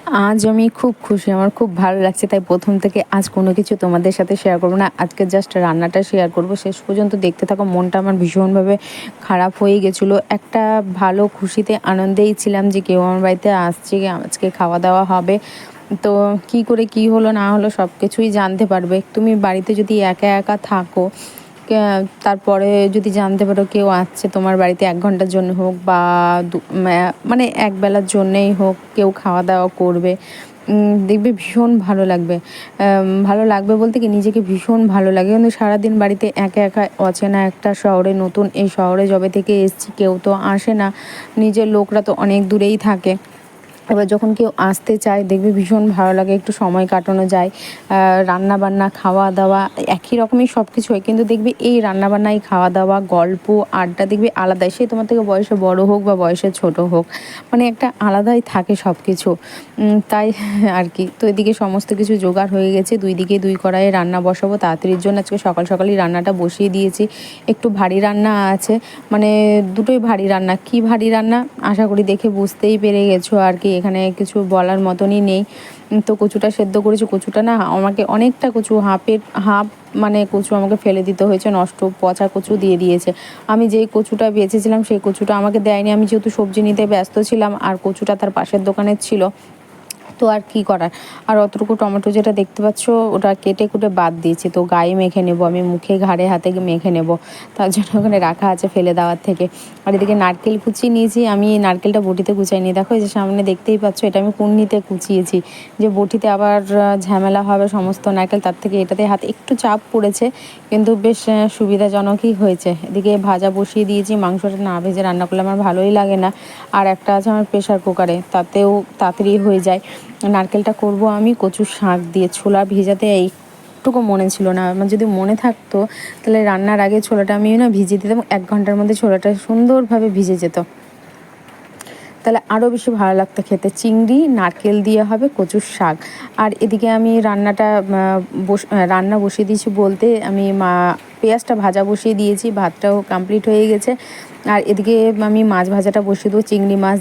আজ আমি খুব খুশি, আমার খুব ভালো লাগছে। তাই প্রথম থেকে আজ কোনো কিছু তোমাদের সাথে শেয়ার করব না। আজকে জাস্ট রান্নাটা শেয়ার করব। শেষ পর্যন্ত দেখতে থাকো। মনটা আমার ভীষণভাবে খারাপ হয়ে গেছিলো। একটা ভালো খুশিতে আনন্দেই ছিলাম যে কেউ আমার বাড়িতে আসছে, আজকে খাওয়া দাওয়া হবে। তো কি করে কি হলো না হলো সব কিছুই জানতে পারবে। তুমি বাড়িতে যদি একা একা থাকো, তারপরে যদি জানতে পারো কেউ আসছে তোমার বাড়িতে ১ ঘন্টার জন্য হোক বা মানে একবেলার জন্যেই হোক, কেউ খাওয়া দাওয়া করবে, দেখবে ভীষণ ভালো লাগবে। ভালো লাগবে বলতে কি, নিজেকে ভীষণ ভালো লাগে। কিন্তু সারাদিন বাড়িতে একা একা অচেনা একটা শহরে, নতুন এই শহরে যবে থেকে এসেছি, কেউ তো আসে না, নিজের লোকরা তো অনেক দূরেই থাকে। এবার যখন কেউ আসতে চায় দেখবে ভীষণ ভালো লাগে, একটু সময় কাটানো যায়। রান্না বান্না, খাওয়া দাওয়া একই রকমই সব কিছু হয়, কিন্তু দেখবে এই রান্না বান্না, এই খাওয়া দাওয়া, গল্প, আড্ডা দেখবে আলাদাই। সে তোমার থেকে বয়সে বড় হোক বা বয়সে ছোট হোক, মানে একটা আলাদাই থাকে সব কিছু। তাই আর কি। তো এদিকে সমস্ত কিছু জোগাড় হয়ে গেছে, দুই দিকে দুই কড়াইয়ে রান্না বসাবো তাড়াতাড়ির জন্য। আজকে সকাল সকালই রান্নাটা বসিয়ে দিয়েছি। একটু ভারী রান্না আছে, মানে দুটোই ভারী রান্না। কি ভারী রান্না আশা করি দেখে বুঝতেই পেরে গেছো আর কি, এখানে কিছু বলার মতনই নেই। তো কচুটা সেদ্ধ করেছি। কচুটা না আমাকে অনেকটা কচু, হাফ মানে কচু আমাকে ফেলে দিতে হয়েছে, নষ্ট পচা কচু দিয়ে দিয়েছে। আমি যেই কচুটা বেঁচেছিলাম সেই কচুটা আমাকে দেয়নি, আমি যেহেতু সবজি নিতে ব্যস্ত ছিলাম আর কচুটা তার পাশের দোকানের ছিল। তো আর কি করার। আর অতটুকু টমেটো যেটা দেখতে পাচ্ছ ওটা কেটে কুটে বাদ দিয়েছি, তো গায়ে মেখে নেব আমি, মুখে ঘাড়ে হাতে মেখে নেব, তার জন্য ওখানে রাখা আছে ফেলে দেওয়ার থেকে। আর এদিকে নারকেল কুচিয়ে নিয়েছি আমি। এই নারকেলটা বটিতে কুচাইনি, দেখো এই যে সামনে দেখতেই পাচ্ছ, এটা আমি কুন্নিতে কুচিয়েছি। যে বটিতে আবার ঝামেলা হবে সমস্ত নারকেল, তার থেকে এটাতে হাতে একটু চাপ পড়েছে, কিন্তু বেশ সুবিধাজনকই হয়েছে। এদিকে ভাজা বসিয়ে দিয়েছি। মাংসটা না ভেজে রান্না করলে আমার ভালোই লাগে না। আর একটা আছে আমার প্রেশার কুকারে, তাতেও তাড়াতাড়ি হয়ে যায়। নারকেলটা করব আমি কচুর শাক দিয়ে। ছোলা ভেজাতে এইটুকু মনে ছিল না, আমার যদি মনে থাকতো তাহলে রান্নার আগে ছোলাটা আমি না ভিজিয়ে দিতাম। ১ ঘন্টার মধ্যে ছোলাটা সুন্দরভাবে ভিজে যেত, তাহলে আরও বেশি ভালো লাগতো খেতে। চিংড়ি নারকেল দিয়ে হবে কচুর শাক। আর এদিকে আমি রান্না বসিয়ে দিয়েছি বলতে আমি পেঁয়াজটা ভাজা বসিয়ে দিয়েছি, ভাতটাও কমপ্লিট হয়ে গেছে। আর এদিকে আমি মাছ ভাজাটা বসিয়ে দেবো, চিংড়ি মাছ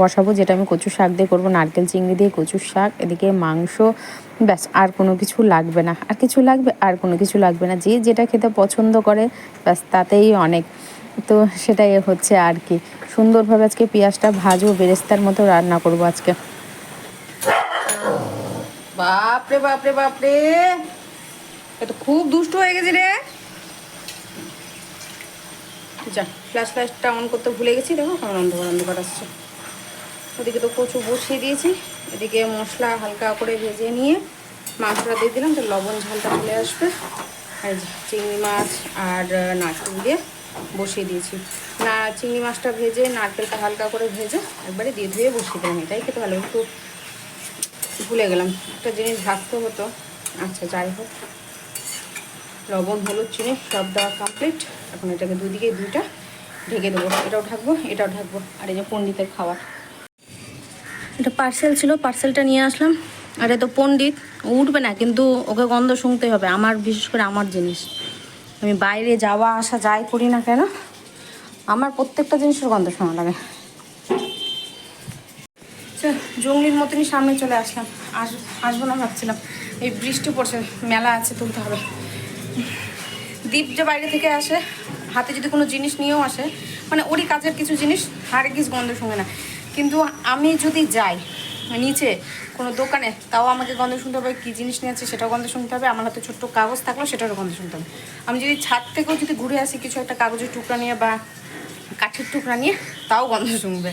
বসাবো, যেটা আমি কচুর শাক দিয়ে করবো, নারকেল চিংড়ি দিয়ে কচুর শাক। এদিকে মাংস, ব্যাস আর কোনো কিছু লাগবে না। আর কিছু লাগবে? আর কোনো কিছু লাগবে না। যে যেটা খেতে পছন্দ করে ব্যাস তাতেই অনেক। তো সেটাই হচ্ছে আর কি। সুন্দরভাবে আজকে পেঁয়াজটা ভাজবো, বেরেস্তার মতো রান্না করবো আজকে। বাপরে বাপরে বাপরে, এত খুব দুষ্ট হয়ে গেছি রে। যা, ফ্ল্যাশটা অন করতে ভুলে গেছি, দেখো কেমন অন্ধকার অন্ধকার আসছে। ওদিকে তো কচু বসিয়ে দিয়েছি, এদিকে মশলা হালকা করে ভেজে নিয়ে মাংসটা দিয়ে দিলাম, তো লবণ ঝালটা চলে আসবে। আর চিংড়ি মাছ আর নারকেল দিয়ে বসিয়ে দিয়েছি। না, চিংড়ি মাছটা ভেজে নারকেলটা হালকা করে ভেজে একবারে দিয়ে ধুয়ে বসিয়ে দিলাম। এটাই খেতে ভালো। একটু ভুলে গেলাম, একটা জিনিস ভাজতে হতো। আচ্ছা যাই হোক, লবণ হলুদ চিনি সব দেওয়া কমপ্লিট। এখন এটাকে দুদিকে দুইটা ঢেকে দেবো, এটাও ঢাকবো এটাও ঢাকবো। আর এই যে পণ্ডিতের খাবার, এটা পার্সেল ছিল, পার্সেলটা নিয়ে আসলাম। আর এ তো পণ্ডিত, উঠবে না, কিন্তু ওকে গন্ধ শুনতে হবে। আমার, বিশেষ করে আমার জিনিস, আমি বাইরে যাওয়া আসা যাই করি না কেন, আমার প্রত্যেকটা জিনিসের গন্ধ শোনা লাগে। জঙ্গলির মতনই সামনে চলে আসলাম। আসবো না ভাবছিলাম, এই বৃষ্টি পড়ছে, মেলা আছে, তুলতে হবে। দীপ যে বাইরে থেকে আসে, হাতে যদি কোনো জিনিস নিয়েও আসে, মানে ওরই কাজের কিছু জিনিস হারে কিছু গন্ধ শুনে না। কিন্তু আমি যদি যাই নিচে কোনো দোকানে, তাও আমাকে গন্ধ শুনতে হবে। কী জিনিস নিয়ে আছে সেটাও গন্ধ শুনতে হবে। আমার হাতে ছোট্ট কাগজ থাকলেও সেটারও গন্ধ শুনতে হবে। আমি যদি ছাদ থেকেও যদি ঘুরে আসি কিছু একটা কাগজের টুকরা নিয়ে বা কাঠের টুকরা নিয়ে, তাও গন্ধ শুনবে।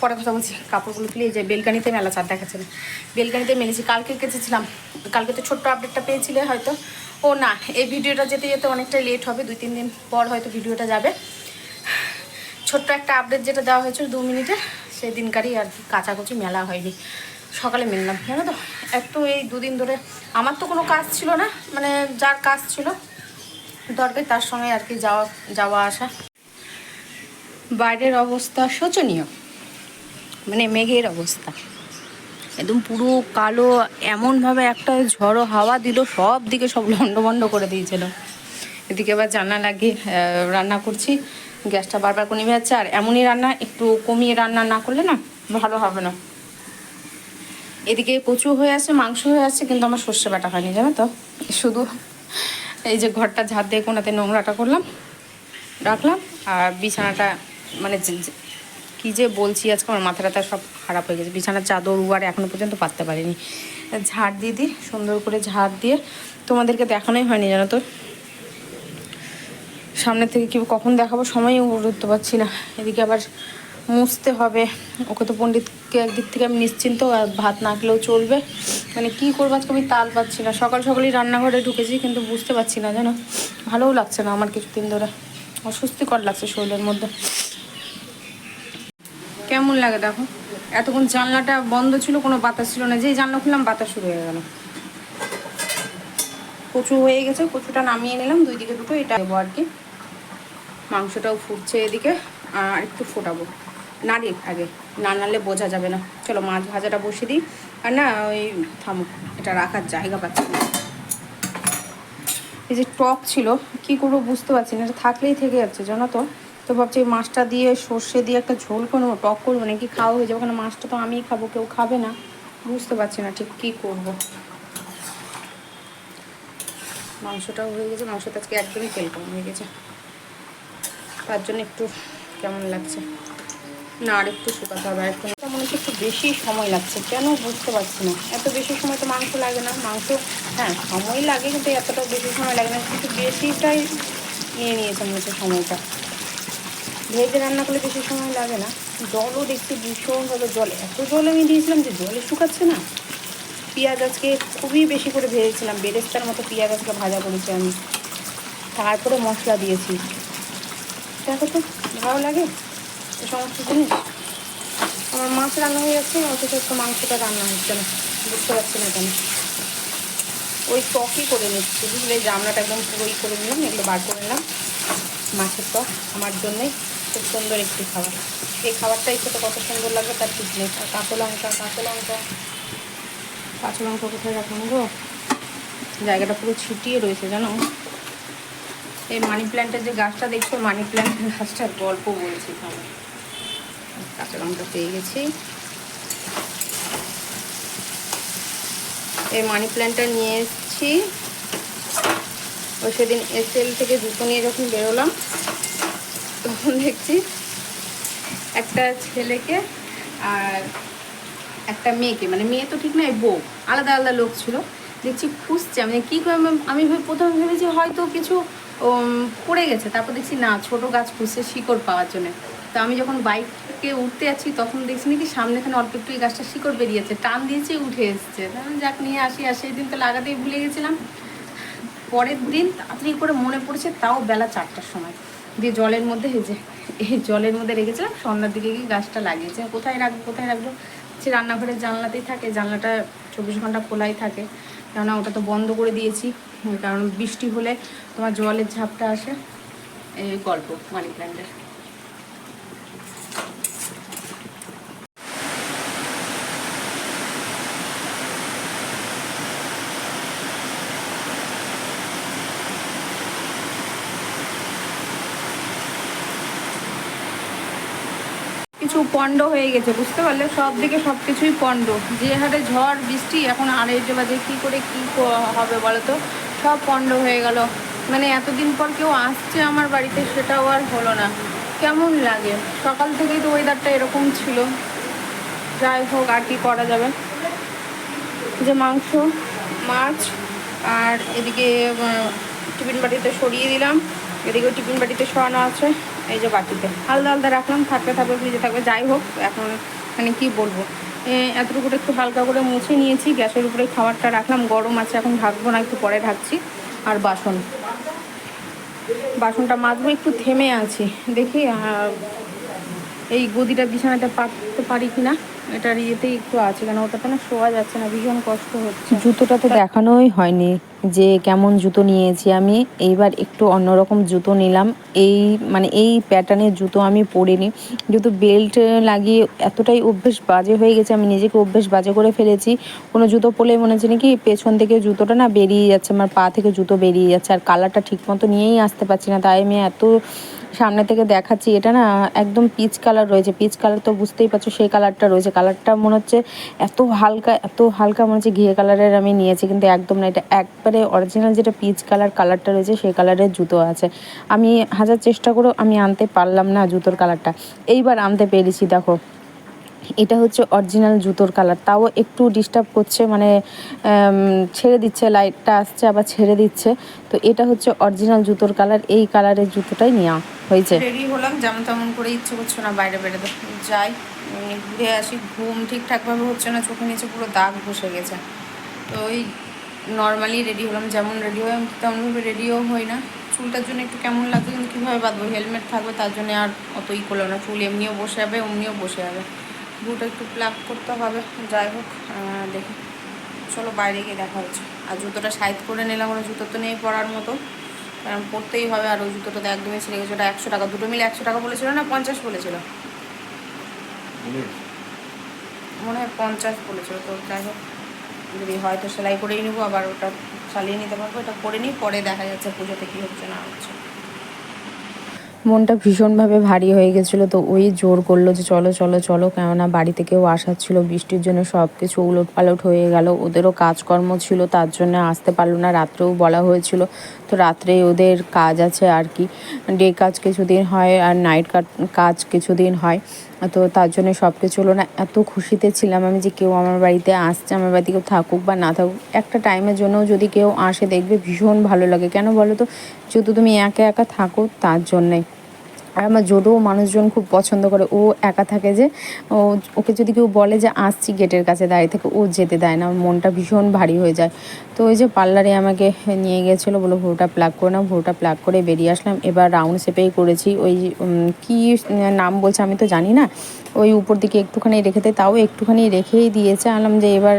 পরে কথা বলছি। কাপড়গুলো তুলে যে বেলকানিতে মেলা, চার দেখাচ্ছে না, বেলকানিতে মেলেছি। কালকে কেচেছিলাম, কালকে তো ছোট্ট আপডেটটা পেয়েছিলে হয়তো। ও না, এই ভিডিওটা যেতে যেতে অনেকটা লেট হবে, 2-3 দিন পর হয়তো ভিডিওটা যাবে। ছোট্ট একটা আপডেট যেটা দেওয়া হয়েছিল 2 মিনিটে, সেই দিনকারই আর কি। কাচাকুচি মেলা হয়নি, সকালে মেললাম। জানো তো, একটু এই 2 দিন ধরে আমার তো কোনো কাজ ছিল না, মানে যার কাজ ছিল দরকার তার সঙ্গে আর কি যাওয়া আসা। বাইরের অবস্থা শোচনীয়, মানে মেঘের অবস্থা একদম পুরো কালো। এমনভাবে একটা ঝড়ো হাওয়া দিল, সব দিকে সব লন্ডভন্ড করে দিয়েছিল। এদিকে আবার জানলা লাগিয়ে রান্না করছি, গ্যাসটা বারবার করে নেমে যাচ্ছে। আর এমনই রান্না, একটু কমিয়ে রান্না না করলে না ভালো হবে না। এদিকে কচু হয়ে আসছে, মাংস হয়ে আসছে, কিন্তু আমার সর্ষে বাটা হয়নি, জানো তো। শুধু এই যে ঘরটা ঝাড় দিয়ে কোনাতে নোংরাটা করলাম, রাখলাম। আর বিছানাটা মানে কী যে বলছি, আজকে আমার মাথাটা সব খারাপ হয়ে গেছে। বিছানার চাদর উয়ার এখনও পর্যন্ত পাততে পারিনি। ঝাড় দিয়ে দিই, সুন্দর করে ঝাড় দিয়ে। তোমাদেরকে দেখানোই হয়নি, জানো তো। সামনে থেকে কি কখন দেখাবো সময়ই উঠতে পারছি না। এদিকে আবার মুছতে হবে। ওকে তো পণ্ডিতকে একদিক থেকে আমি নিশ্চিন্ত, আর ভাত না খেলেও চলবে। মানে কী করবো আজকে আমি তাল পাচ্ছি না। সকাল সকালই রান্নাঘরে ঢুকেছি, কিন্তু বুঝতে পারছি না, জানো। ভালোও লাগছে না আমার কিছুদিন ধরে, অস্বস্তিকর লাগছে শরীরের মধ্যে। কেমন লাগে দেখো, এতক্ষণ জানলাটা বন্ধ ছিল, কোনো বাতাস ছিল না, যেই জানলা খুললাম বাতাস শুরু হয়ে গেল। কচু হয়ে গেছে, কচুটা নামিয়ে নিলাম, দুই দিকে দুটো, এটা দেবো আর কি। মাংসটাও ফুটছে এদিকে, আর একটু ফোটাবো। নাড়ি আগে, না নাড়লে বোঝা যাবে না। চলো মাছ ভাজাটা বসিয়ে দিই। আর না ওই থামো, এটা রাখার জায়গা পাচ্ছি না। এই যে টক ছিল, কি করবো বুঝতে পারছি না, এটা থাকলেই থেকে যাচ্ছে, জানো তো। তো ভাবছি এই মাছটা দিয়ে সর্ষে দিয়ে একটা ঝোল করবো, টক করবো নাকি খাওয়া হয়ে যাবে, ওখানে মাছটা তো আমিই খাবো, কেউ খাবে না। বুঝতে পারছি না ঠিক কী করবো। মাংসটাও হয়ে গেছে, মাংসটা আজকে একদমই তেল কম হয়ে গেছে, তার জন্য একটু কেমন লাগছে। না আর একটু শুকাতে হবে, একটু মনে হচ্ছে একটু বেশি সময় লাগছে, কেন বুঝতে পারছি না। এত বেশি সময় তো মাংস লাগে না, মাংস হ্যাঁ সময় লাগে, কিন্তু এতটাও বেশি সময় লাগে না, কিন্তু বেশিটাই নিয়ে নিয়েছে মনে হচ্ছে সময়টা। ভেজে রান্না করলে বেশি সময় লাগে না। জলও দেখছি ভীষণভাবে, জল এত জল আমি দিয়েছিলাম যে জলে শুকাচ্ছে না। পেঁয়াজ আজকে খুবই বেশি করে ভেজেছিলাম, বেরেস্তার মতো পেঁয়াজ আজকে ভাজা করেছি আমি, তারপরে মশলা দিয়েছি। দেখো তো ভালো লাগে এই সমস্ত জিনিস। আমার মাছ রান্না হয়ে যাচ্ছে, অথচ একটু মাংসটা রান্না হচ্ছে না, বুঝতে পারছি না কেন। ওই টকই করে নিচ্ছি, বুঝলে, জামলাটা একদম পুরোই করে নিলাম, এগুলো বার করে নিলাম। মাছের টক আমার জন্যে খুব সুন্দর একটি খাবার। এই খাবারটাই খেতে কত সুন্দর লাগবে তার ঠিক নেই। আর কাঁচা লঙ্কা, কাঁচা লঙ্কা, কাঁচা লঙ্কা কোথায় রাখলাম গো, জায়গাটা পুরো ছিটিয়ে রয়েছে, জানো। এই মানি প্ল্যান্টের যে গাছটা দেখছো, মানি প্ল্যান্টের গাছটার গল্প বলছি আমার। কাঁচা লঙ্কা পেয়ে গেছি। এই মানি প্ল্যান্টটা নিয়ে এসেছি ও সেদিন এসএল থেকে জুতো নিয়ে যখন বেরোলাম, তখন দেখছি একটা ছেলেকে আর একটা মেয়েকে, মানে মেয়ে তো ঠিক না, বউ, আলাদা আলাদা লোক ছিল, দেখছি খুঁজছে। আমি কী করে, আমি প্রথমে ভেবেছি হয়তো কিছু পড়ে গেছে, তারপর দেখছি না, ছোটো গাছ খুঁজছে শিকড় পাওয়ার জন্য। তো আমি যখন বাইক থেকে উঠতে যাচ্ছি, তখন দেখছি নাকি সামনেখানে অল্প একটু এই গাছটা শিকড় বেরিয়েছে, টান দিয়েছে, উঠে এসছে। যাক নিয়ে আসি, আর সেই দিন তো লাগাতেই ভুলে গেছিলাম। পরের দিন তাড়াতাড়ি করে মনে পড়েছে, তাও বেলা 4টার সময়, দিয়ে জলের মধ্যে হেজে এই জলের মধ্যে রেখেছিলাম। সন্ধ্যার দিকে গিয়ে গাছটা লাগিয়েছে। কোথায় রাখবো কোথায় রাখবো, সে রান্নাঘরের জানলাতেই থাকে, জানলাটা 24 ঘন্টা খোলাই থাকে, কেননা ওটা তো বন্ধ করে দিয়েছি, কারণ বৃষ্টি হলে তোমার জলের ঝাপটা আসে। এই গল্প মানি প্ল্যান্টের। কিছু পণ্ড হয়ে গেছে, বুঝতে পারলে, সব দিকে সব কিছুই পণ্ড। যে হারে ঝড় বৃষ্টি, এখন 2:30 বাজে, কী করে কী হবে বলো তো, সব পণ্ড হয়ে গেল। মানে এতদিন পর কেউ আসছে আমার বাড়িতে, সেটাও আর হলো না। কেমন লাগে, সকাল থেকেই তো ওয়েদারটা এরকম ছিল। যাই হোক, আর কি করা যাবে। যে মাংস, মাছ, আর এদিকে টিফিন বাটিতে সরিয়ে দিলাম, এদিকেও টিফিন বাটিতে সরানো আছে। এই যে বাটিতে আলাদা আলাদা রাখলাম, থাকতে থাকবে ফ্রিজে থাকবে। যাই হোক, এখন মানে কি বলবো, এতটুকু একটু হালকা করে মুছে নিয়েছি। গ্যাসের উপরে খাবারটা রাখলাম, গরম আছে, এখন ঢাকবো না, একটু পরে ঢাকছি। আর বাসনটা মাজবো, একটু থেমে আছি, দেখি এই গদিটা বিছানাতে পাততে পারি কিনা। এটার ইয়েতেই একটু আছে, কেন ওটাতে না শোয়া যাচ্ছে না, ভীষণ কষ্ট হচ্ছে। জুতোটা তো দেখানোই হয়নি যে কেমন জুতো নিয়েছি আমি। এইবার একটু অন্যরকম জুতো নিলাম। এই মানে এই প্যাটার্নের জুতো আমি পরিনি, যেহেতু বেল্ট লাগিয়ে এতটাই অভ্যেস বাজে হয়ে গেছে, আমি নিজেকে অভ্যেস বাজে করে ফেলেছি। কোনো জুতো পরলে মনে হচ্ছে নাকি পেছন থেকে জুতোটা না বেরিয়ে যাচ্ছে, আমার পা থেকে জুতো বেরিয়ে যাচ্ছে, আর কালারটা ঠিক মতো নিয়েই আসতে পারছি না। তাই আমি এত সামনে থেকে দেখাচ্ছি, এটা না একদম পিচ কালার রয়েছে। পিচ কালার তো বুঝতেই পারছো, সেই কালারটা রয়েছে। কালারটা মনে হচ্ছে এত হালকা মনে হচ্ছে ঘিয়ে কালারের আমি নিয়েছি, কিন্তু একদম না, এটা একবারে অরিজিনাল যেটা পিচ কালারটা রয়েছে সেই কালারের জুতো আছে। আমি হাজার চেষ্টা করেও আমি আনতে পারলাম না জুতোর কালারটা, এইবার আনতে পেরেছি। দেখো, এটা হচ্ছে অরিজিনাল জুতোর কালার, তাও একটু ডিস্টার্ব করছে, মানে ছেড়ে দিচ্ছে, লাইটটা আসছে আবার ছেড়ে দিচ্ছে। তো এটা হচ্ছে অরিজিনাল জুতোর কালার, এই কালারের জুতোটাই নেওয়া হয়েছে। রেডি হলাম, যেমন তেমন করে, ইচ্ছে করছে না বাইরে বেরোতে, যাই ঘুরে আসি। ঘুম ঠিকঠাকভাবে হচ্ছে না, চোখের নিচে পুরো দাগ বসে গেছে। তো ওই নর্মালি রেডি হলাম, যেমন রেডি হয় আমি তেমনভাবে রেডিও হই না। চুলটার জন্য একটু কেমন লাগবে, কিন্তু কীভাবে বাঁধবো, হেলমেট থাকবে, তার জন্য আর অতই করলাম না। চুল এমনিও বসে যাবে, অমনিও বসে যাবে, বুট একটু প্লাগ করতে হবে। যাই হোক, দেখি, চলো বাইরে গিয়ে দেখা হচ্ছে। আর জুতোটা সাইড করে নিলাম, ওরা জুতো তো নেই পরার মতো, কারণ পরতেই হবে। আর ওই জুতোটা তো একদমই ছিঁড়ে গেছে, ওটা 100 টাকা, দুটো মিলে 100 টাকা বলেছিল না 50 বলেছিল, মনে হয় 50 বলেছিল। তো যাই হোক, যদি হয়তো সেলাই করেই নেবো, আবার ওটা চালিয়ে নিতে পারবো। এটা করে নিই, পরে দেখা যাচ্ছে পুজোতে কী হচ্ছে না হচ্ছে। মনটা ভীষণভাবে ভারী হয়ে গেছিলো, তো ওই জোর করলো যে চলো চলো চলো, কেননা বাড়িতে কেউ আসার ছিল, বৃষ্টির জন্য সব কিছু উলট পালট হয়ে গেল। ওদেরও কাজকর্ম ছিল, তার জন্য আসতে পারলো না। রাত্রেও বলা হয়েছিল, তো রাত্রে ওদের কাজ আছে আর কি, ডে কাজ কিছুদিন হয় আর নাইট কাজ কিছুদিন হয়। তো তার জন্য সব কিছু হলো না। এত খুশিতে ছিলাম আমি যে কেউ আমার বাড়িতে আসছে, আমার বাড়িতে কেউ থাকুক বা না থাকুক, একটা টাইমের জন্য যদি কেউ আসে দেখবে ভীষণ ভালো লাগে। কেন বলো তো, যেহেতু তুমি একা একা থাকো তার জন্যে। আর আমার জোরও মানুষজন খুব পছন্দ করে, ও একা থাকে যে, ওকে যদি কেউ বলে যে আসছি গেটের কাছে দাঁড়িয়ে থেকে, ও যেতে দেয় না, মনটা ভীষণ ভারী হয়ে যায়। তো ওই যে পার্লারে আমাকে নিয়ে গেছিলো, বলো ভুরুটা প্লাগ করে নাও, ভুরুটা প্লাগ করে বেরিয়ে আসলাম। এবার রাউন্ড শেপেই করেছি, ওই কী নাম বলছে আমি তো জানি না, ওই উপর দিকে একটুখানি রেখে দেয়, তাও একটুখানি রেখেই দিয়েছে। আনলাম যে এবার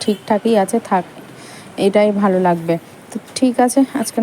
ঠিকঠাকই আছে, থাক, এটাই ভালো লাগবে। তো ঠিক আছে, আজকে